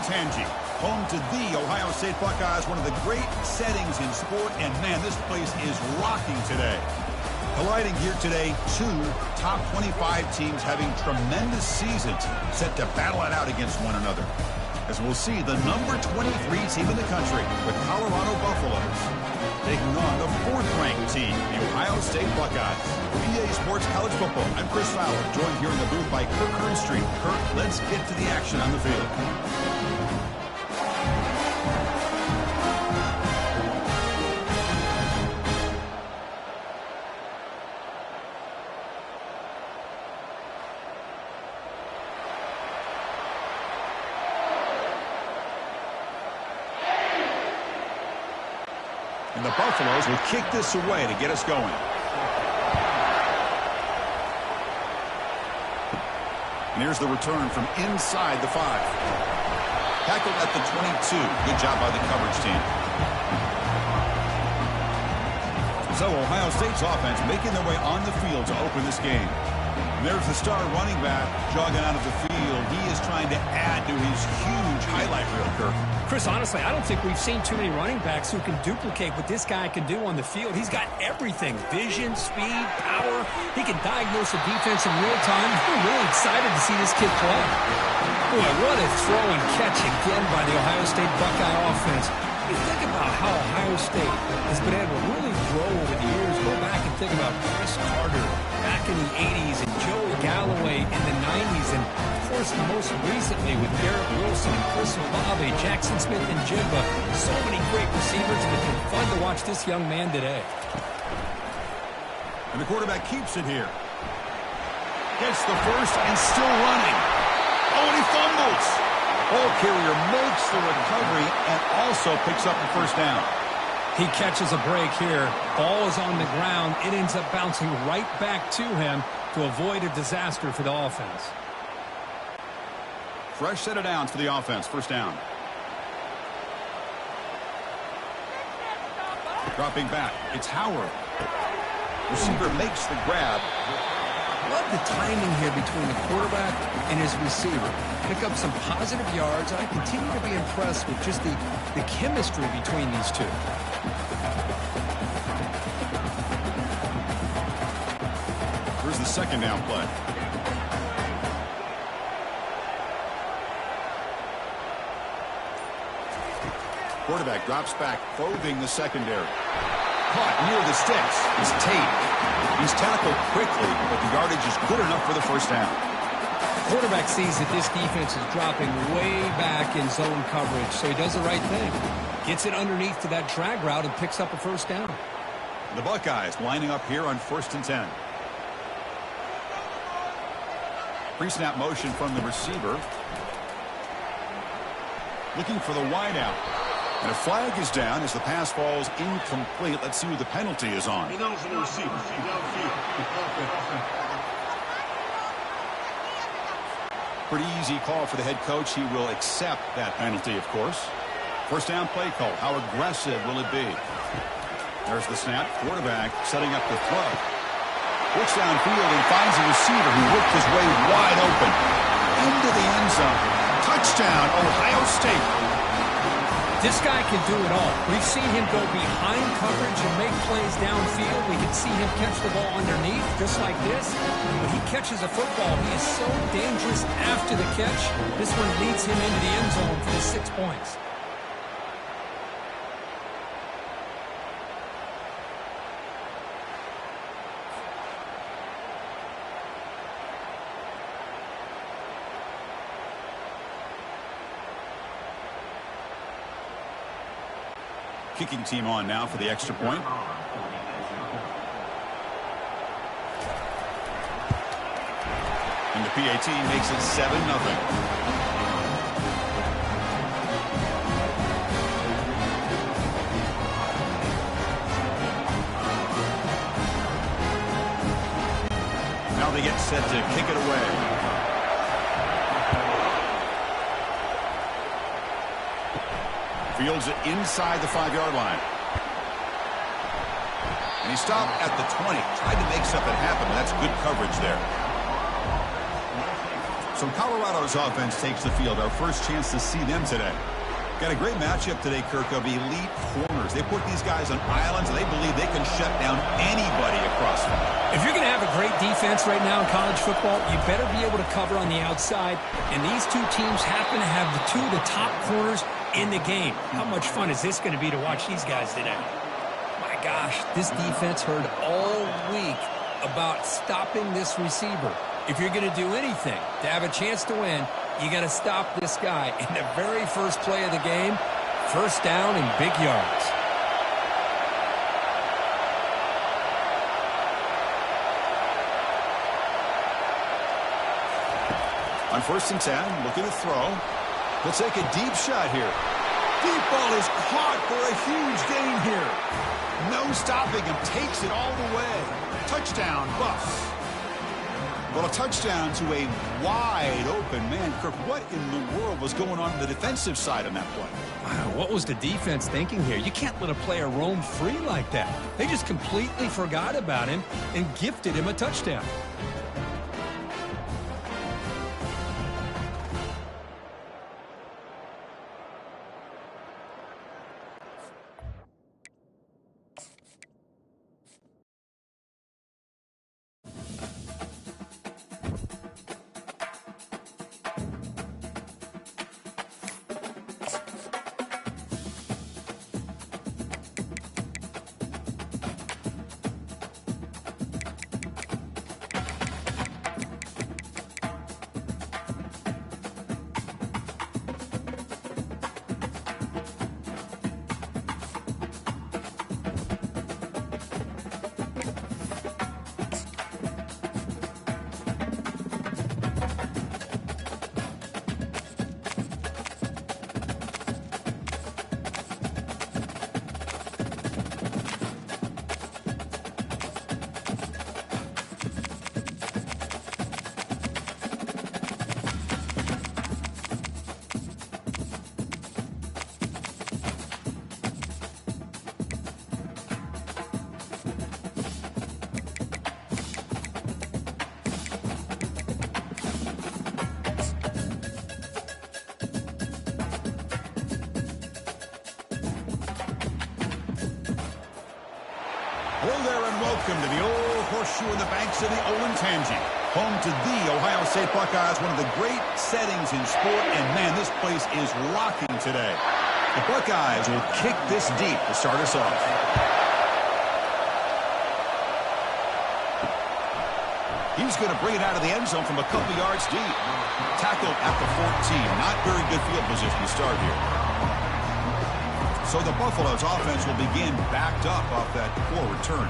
Gantangi, home to the Ohio State Buckeyes, one of the great settings in sport, and man, this place is rocking today. Colliding here today, two top 25 teams having tremendous seasons set to battle it out against one another. As we'll see, the number 23 team in the country, the Colorado Buffaloes, taking on the fourth-ranked team, the Ohio State Buckeyes. For EA Sports College Football, I'm Chris Fowler, joined here in the booth by Kirk Kernstreet. Kirk, let's get to the action on the field. And the Buffaloes will kick this away to get us going. And here's the return from inside the 5. Tackled at the 22. Good job by the coverage team. So Ohio State's offense making their way on the field to open this game. And there's the star running back jogging out of the field. He is trying to add to his huge highlight reel, Kirk. Chris, honestly, I don't think we've seen too many running backs who can duplicate what this guy can do on the field. He's got everything: vision, speed, power. He can diagnose the defense in real time. I'm really excited to see this kid play. Boy, what a throw and catch again by the Ohio State Buckeye offense. You think about how Ohio State has been able to really grow over the years. Go back and think about Chris Carter back in the 80s and Joe Galloway in the 90s. And, of course, most recently with Garrett Wilson, Chris Olave, Jackson Smith, and Jigba. So many great receivers. It's been fun to watch this young man today. And the quarterback keeps it here. Gets the first and still running. Oh, and he fumbles. Ball carrier makes the recovery and also picks up the first down. He catches a break here. Ball is on the ground. It ends up bouncing right back to him to avoid a disaster for the offense. Fresh set of downs for the offense. First down. Dropping back. It's Howard. Receiver makes the grab. Love the timing here between the quarterback and his receiver. Pick up some positive yards. I continue to be impressed with just the chemistry between these two. Here's the second down play. Quarterback drops back, probing the secondary. Caught near the sticks. It's Tate. He's tackled quickly, but the yardage is good enough for the first down. Quarterback sees that this defense is dropping way back in zone coverage, so he does the right thing. Gets it underneath to that drag route and picks up a first down. The Buckeyes lining up here on 1st and 10. Pre-snap motion from the receiver. Looking for the wideout. And a flag is down as the pass falls incomplete. Let's see who the penalty is on. Pretty easy call for the head coach. He will accept that penalty, of course. First down play call. How aggressive will it be? There's the snap. Quarterback setting up the throw. Looks downfield and finds a receiver who worked his way wide open. Into the end zone. Touchdown, Ohio State. This guy can do it all. We've seen him go behind coverage and make plays downfield. We can see him catch the ball underneath, just like this. When he catches a football, he is so dangerous after the catch. This one leads him into the end zone for the 6 points. Kicking team on now for the extra point. And the PAT makes it 7-0. Now they get set to kick it away. Fields it inside the 5-yard line. And he stopped at the 20. Tried to make something happen, but that's good coverage there. So Colorado's offense takes the field. Our first chance to see them today. Got a great matchup today, Kirk, of elite corners. They put these guys on islands, and they believe they can shut down anybody across the field. If you're going to have a great defense right now in college football, you better be able to cover on the outside. And these two teams happen to have two of the top corners in the game. How much fun is this going to be to watch these guys today? My gosh, this defense heard all week about stopping this receiver. If you're going to do anything to have a chance to win, you got to stop this guy in the very first play of the game. First down and big yards. On 1st and 10, looking to throw. He'll take a deep shot here. Deep ball is caught for a huge gain here. No stopping him. Takes it all the way. Touchdown, Buffs. Well, a touchdown to a wide-open man. Kirk, what in the world was going on the defensive side on that play? Wow, what was the defense thinking here? You can't let a player roam free like that. They just completely forgot about him and gifted him a touchdown. Hello there and welcome to the old horseshoe in the banks of the Olentangy. Home to the Ohio State Buckeyes, one of the great settings in sport. And man, this place is rocking today. The Buckeyes will kick this deep to start us off. He's going to bring it out of the end zone from a couple yards deep. Tackled at the 14. Not very good field position to start here. So the Buffalo's offense will begin backed up off that poor return.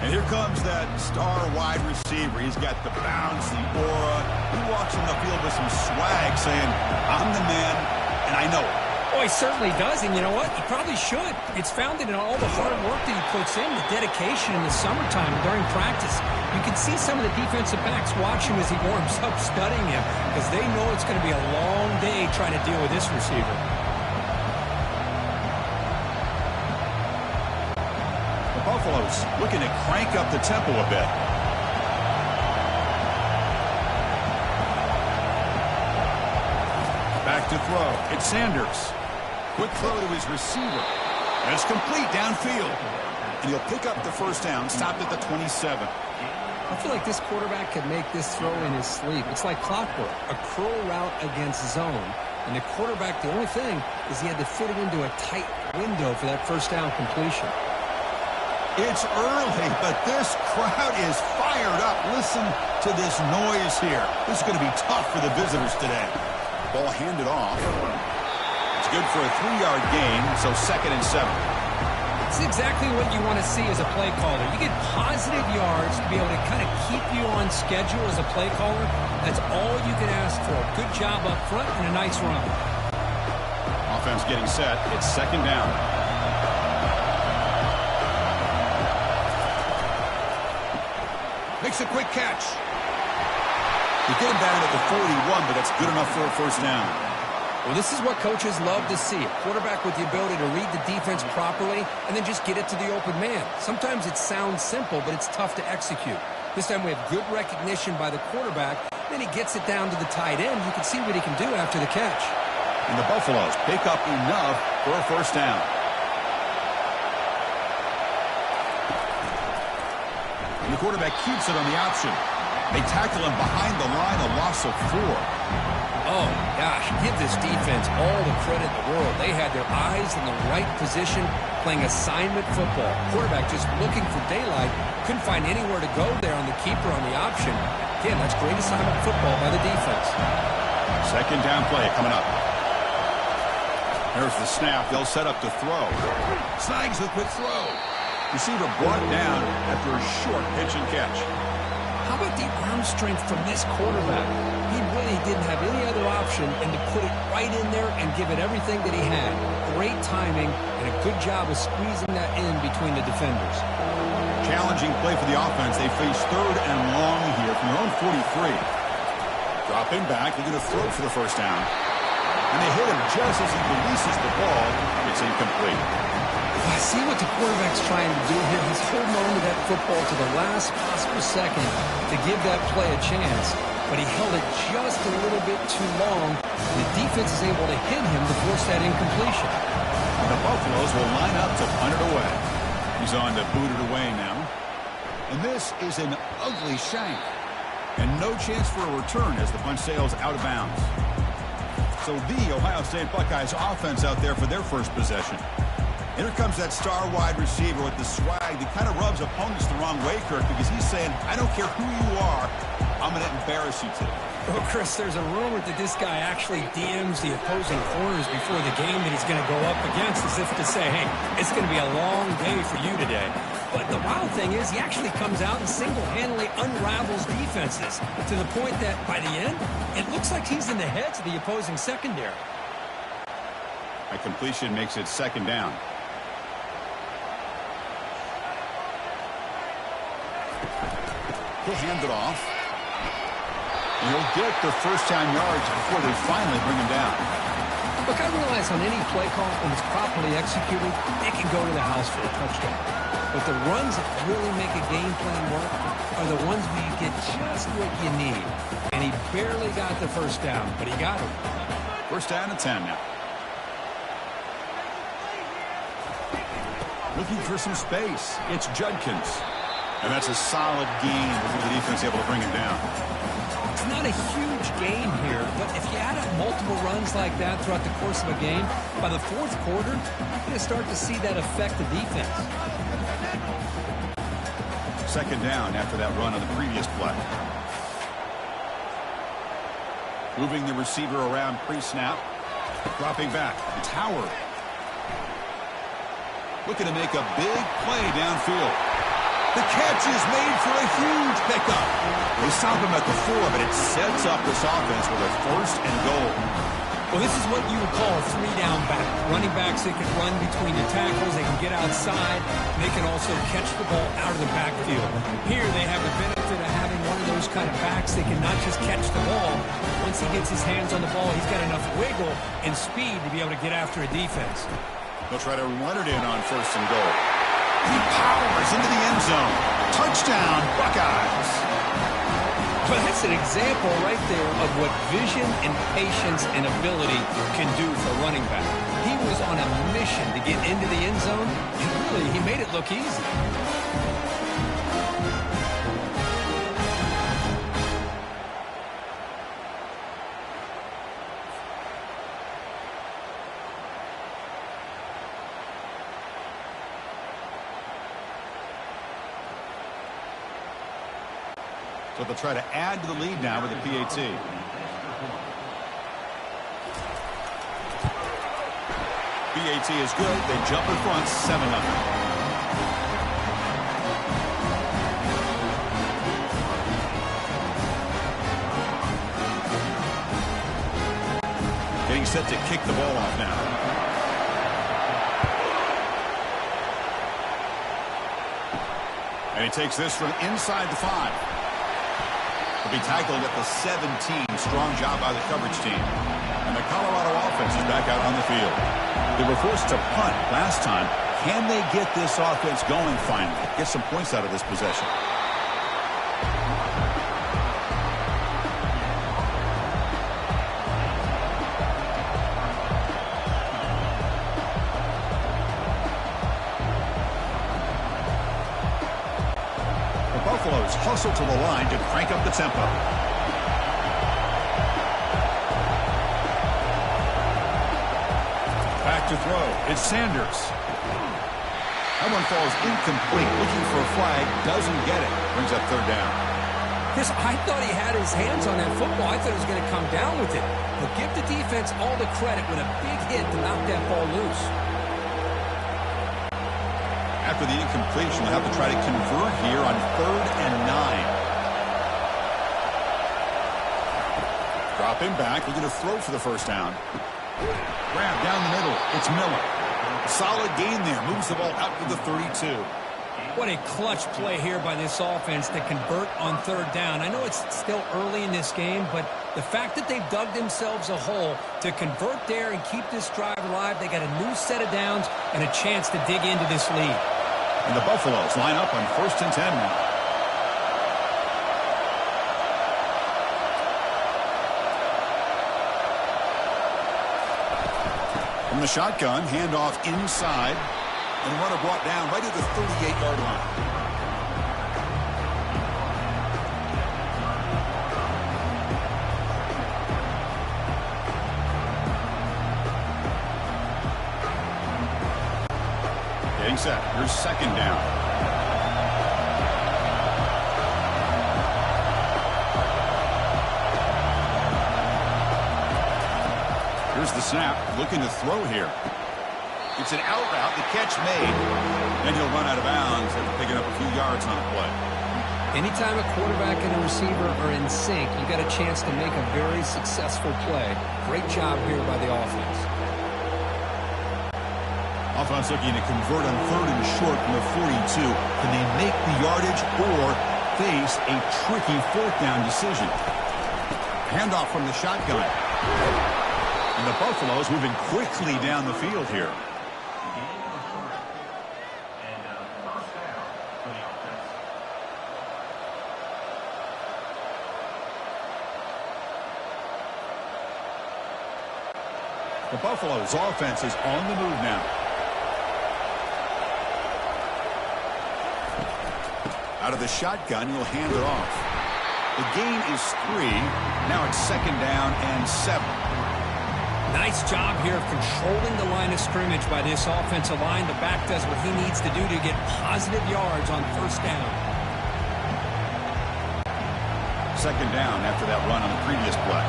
And here comes that star wide receiver. He's got the bounce, the aura. He walks on the field with some swag saying, I'm the man, and I know it. Oh, he certainly does, and you know what? He probably should. It's founded in all the hard work that he puts in, the dedication in the summertime during practice. You can see some of the defensive backs watching as he warms up, studying him, because they know it's going to be a long day trying to deal with this receiver. The Buffaloes looking to crank up the tempo a bit. Back to throw. It's Sanders. Quick throw to his receiver. And it's complete downfield. And he'll pick up the first down, stopped at the 27. I feel like this quarterback could make this throw in his sleep. It's like clockwork, a curl route against zone. And the quarterback, the only thing is he had to fit it into a tight window for that first down completion. It's early, but this crowd is fired up. Listen to this noise here. This is going to be tough for the visitors today. Ball handed off. It's good for a 3-yard gain, so 2nd and 7. It's exactly what you want to see as a play caller. You get positive yards to be able to kind of keep you on schedule as a play caller. That's all you can ask for. Good job up front and a nice run. Offense getting set. It's 2nd down. Makes a quick catch. You get him down at the 41, but that's good enough for a first down. Well, this is what coaches love to see. A quarterback with the ability to read the defense properly and then just get it to the open man. Sometimes it sounds simple, but it's tough to execute. This time we have good recognition by the quarterback. Then he gets it down to the tight end. You can see what he can do after the catch. And the Buffaloes pick up enough for a first down. And the quarterback keeps it on the option. They tackle him behind the line, a loss of 4. Oh, gosh, give this defense all the credit in the world. They had their eyes in the right position, playing assignment football. Quarterback just looking for daylight. Couldn't find anywhere to go there on the keeper on the option. Again, that's great assignment football by the defense. Second down play coming up. There's the snap. They'll set up to throw. Snags the quick throw. Receiver brought down after a short pitch and catch. How about the arm strength from this quarterback? He really didn't have any other option than to put it right in there and give it everything that he had. Great timing and a good job of squeezing that in between the defenders. Challenging play for the offense. They face third and long here from their own 43. Dropping back, looking to throw for the first down. And they hit him just as he releases the ball. It's incomplete. I see what the quarterback's trying to do here. He's holding on to that football to the last possible second to give that play a chance. But he held it just a little bit too long. The defense is able to hit him to force that incompletion. And the Buffaloes will line up to punt it away. He's on to boot it away now. And this is an ugly shank. And no chance for a return as the punt sails out of bounds. So the Ohio State Buckeyes offense out there for their first possession. Here comes that star wide receiver with the swag that kind of rubs opponents the wrong way, Kirk, because he's saying, I don't care who you are, I'm going to embarrass you today. Well, Chris, there's a rumor that this guy actually DMs the opposing corners before the game that he's going to go up against, as if to say, hey, it's going to be a long day for you today. But the wild thing is he actually comes out and single-handedly unravels defenses to the point that by the end, it looks like he's in the heads of the opposing secondary. A completion makes it second down. He'll hand it off. And he'll get the first down yards before they finally bring him down. Look, I realize on any play call, when it's properly executed, it can go to the house for a touchdown. But the runs that really make a game plan work are the ones where you get just what you need. And he barely got the first down, but he got it. First down and 10 now. Looking for some space. It's Judkins. And that's a solid gain before the defense able to bring him down. It's not a huge gain here, but if you add up multiple runs like that throughout the course of a game, by the fourth quarter, you're going to start to see that affect the defense. Second down after that run on the previous play. Moving the receiver around pre-snap. Dropping back. It's Howard. Looking to make a big play downfield. The catch is made for a huge pickup. They stop him at the 4, but it sets up this offense with a first and goal. Well, this is what you would call a 3-down back. Running backs, they can run between the tackles. They can get outside. They can also catch the ball out of the backfield. Here, they have the benefit of having one of those kind of backs. They can not just catch the ball. Once he gets his hands on the ball, he's got enough wiggle and speed to be able to get after a defense. They'll try to run it in on first and goal. He powers into the end zone. Touchdown, Buckeyes. But that's an example right there of what vision and patience and ability can do for a running back. He was on a mission to get into the end zone, and really, he made it look easy. So they'll try to add to the lead now with a PAT. PAT is good. They jump in front, 7-0. Getting set to kick the ball off now. And he takes this from inside the 5. Will be tackled at the 17. Strong job by the coverage team. And the Colorado offense is back out on the field. They were forced to punt last time. Can they get this offense going finally? Get some points out of this possession. hustle to the line to crank up the tempo. Back to throw. It's Sanders. That one falls incomplete. Looking for a flag. Doesn't get it. Brings up third down. Chris, I thought he had his hands on that football. I thought he was going to come down with it. But give the defense all the credit with a big hit to knock that ball loose. After the incompletion, they'll have to try to convert here on 3rd and 9. Dropping back, looking to throw for the first down. Grab down the middle. It's Miller. Solid gain there. Moves the ball out to the 32. What a clutch play here by this offense to convert on 3rd down. I know it's still early in this game, but the fact that they've dug themselves a hole to convert there and keep this drive alive, they got a new set of downs and a chance to dig into this lead. And the Buffaloes line up on 1st and 10 now. From the shotgun, handoff inside. And the runner brought down right at the 38-yard line. Getting set. Here's 2nd down. Here's the snap. Looking to throw here. It's an out route. The catch made. Then he'll run out of bounds after picking up a few yards on the play. Anytime a quarterback and a receiver are in sync, you got a chance to make a very successful play. Great job here by the offense. Offense looking to convert on 3rd and short from the 42. Can they make the yardage or face a tricky 4th down decision? Handoff from the shotgun. And the Buffaloes moving quickly down the field here. The Buffaloes offense is on the move now. Out of the shotgun, he'll hand it off. The gain is 3. Now it's 2nd down and 7. Nice job here of controlling the line of scrimmage by this offensive line. The back does what he needs to do to get positive yards on 1st down. 2nd down after that run on the previous play.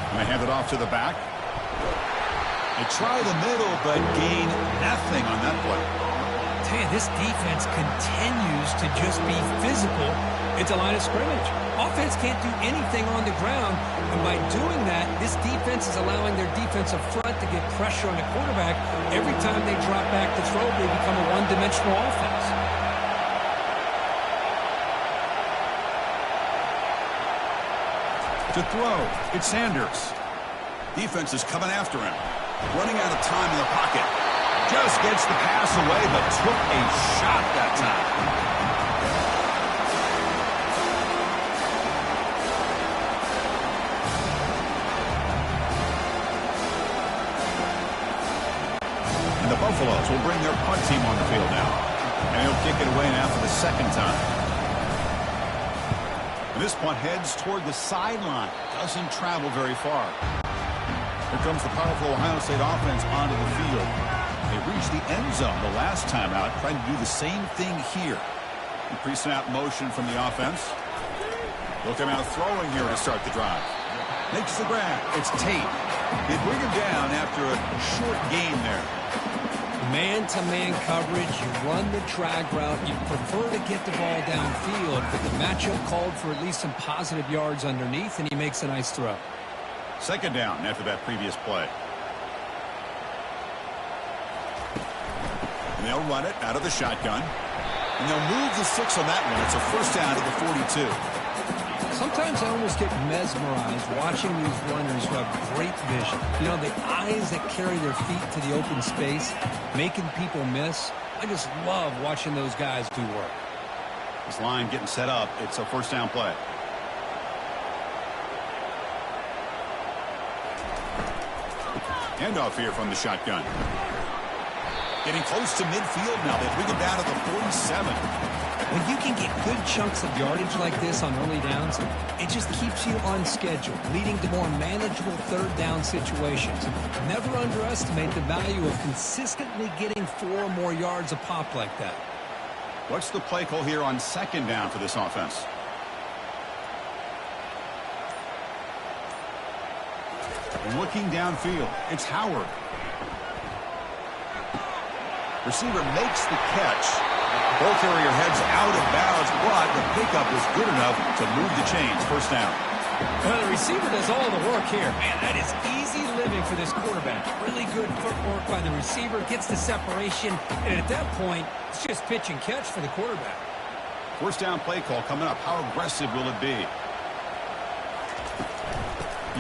And they hand it off to the back. They try the middle, but gain nothing on that play. Tell you, this defense continues to just be physical at the line of scrimmage. Offense can't do anything on the ground, and by doing that, this defense is allowing their defensive front to get pressure on the quarterback. Every time they drop back to throw, they become a one-dimensional offense. To throw, it's Sanders. Defense is coming after him. Running out of time in the pocket. Just gets the pass away, but took a shot that time. And the Buffaloes will bring their punt team on the field now. And he'll kick it away now for the 2nd time. And this punt heads toward the sideline. Doesn't travel very far. Here comes the powerful Ohio State offense onto the field. They reached the end zone the last time out, trying to do the same thing here. Pre-snap motion from the offense. They'll come out throwing here to start the drive. Makes the grab. It's Tate. They bring him down after a short gain there. Man-to-man coverage, you run the drag route, you prefer to get the ball downfield, but the matchup called for at least some positive yards underneath, and he makes a nice throw. 2nd down after that previous play. And they'll run it out of the shotgun. And they'll move the 6 on that one. It's a 1st down to the 42. Sometimes I almost get mesmerized watching these runners who have great vision. You know, the eyes that carry their feet to the open space, making people miss. I just love watching those guys do work. This line getting set up. It's a 1st down play. Handoff here from the shotgun. Getting close to midfield now. They bring it down to the 47. When you can get good chunks of yardage like this on early downs, it just keeps you on schedule, leading to more manageable third down situations. Never underestimate the value of consistently getting 4 or more yards a pop like that. What's the play call here on second down for this offense? Looking downfield, it's Howard. Receiver makes the catch. Ball carrier heads out of bounds, but the pickup was good enough to move the chains. First down. Well, the receiver does all the work here. Man, that is easy living for this quarterback. Really good footwork by the receiver, gets the separation, and at that point, it's just pitch and catch for the quarterback. First down play call coming up. How aggressive will it be?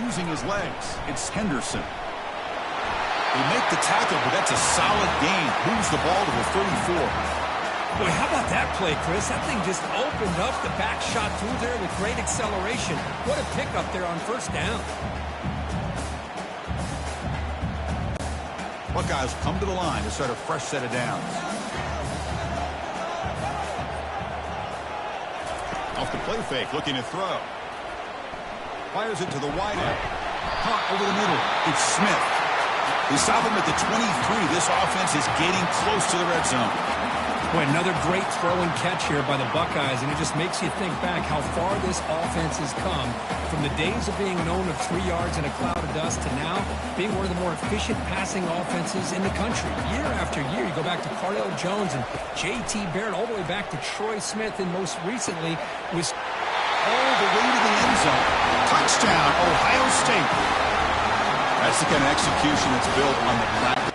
Using his legs, it's Henderson. They make the tackle, but that's a solid gain. Moves the ball to the 34. Boy, how about that play, Chris? That thing just opened up the back shot through there with great acceleration. What a pickup there on first down. Buckeyes come to the line to start a fresh set of downs. Off the play fake, looking to throw. Fires it to the wide end. Caught over the middle. It's Smith. They stop him at the 23. This offense is getting close to the red zone. Boy, another great throw and catch here by the Buckeyes, and it just makes you think back how far this offense has come from the days of being known of 3 yards in a cloud of dust to now being one of the more efficient passing offenses in the country. Year after year, you go back to Cardale Jones and J.T. Barrett, all the way back to Troy Smith, and most recently was all the way to the end zone. Touchdown, Ohio State. That's the kind of execution that's built on the practice